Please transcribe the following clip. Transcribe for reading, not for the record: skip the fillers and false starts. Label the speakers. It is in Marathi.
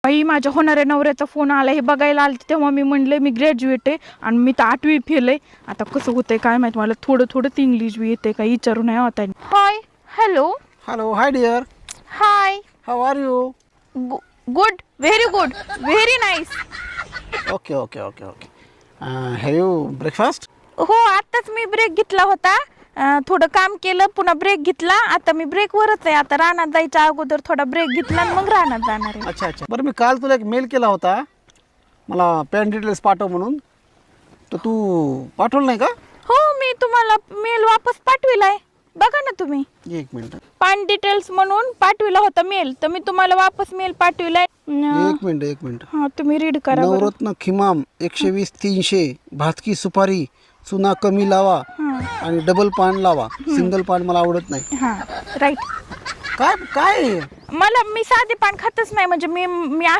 Speaker 1: बाई माझ्या होणाऱ्या नवऱ्याचा फोन आला हे बघायला आले तेव्हा मी म्हणले मी ग्रॅज्युएट आहे आणि मी तर 8वी फेल आहे. आता कसं होतंय काय माहित मला थोडं इंग्लिश बी येते काय विचारू नाही होता. Hi hello
Speaker 2: Hello, hi dear.
Speaker 1: High
Speaker 2: How are you?
Speaker 1: Good very nice.
Speaker 2: Okay. Have you breakfast?
Speaker 1: हो आताच मी ब्रेक घेतला होता. थोडं काम केलं पुन्हा ब्रेक घेतला. आता मी ब्रेकवरच आहे. आता रानात जायच्या अगोदर थोडा ब्रेक घेतला आणि मग रानात जाणार आहे.
Speaker 2: अच्छा. बरं मी काल तुला एक मेल केला होता मला पॅन डिटेल्स पाठव म्हणून, तर तू पाठवलं नाही का?
Speaker 1: हो मी तुम्हाला मेल वापस पाठविलाय बघा ना तुम्ही.
Speaker 2: एक मिनिट.
Speaker 1: पान डिटेल्स म्हणून पाठविला होता मेल तर मी तुम्हाला वापस मेल पाठविलाय.
Speaker 2: एक मिनिट.
Speaker 1: हा तुम्ही रीड करा बरं.
Speaker 2: नवरत्न खिमाम 120 300 भातकी सुपारी चुना कमी लावा आणि डबल पान लावा. सिंगल पान मला आवडत नाही.
Speaker 1: हा राईट.
Speaker 2: काय
Speaker 1: मला मी साधे पान खातच नाही म्हणजे मी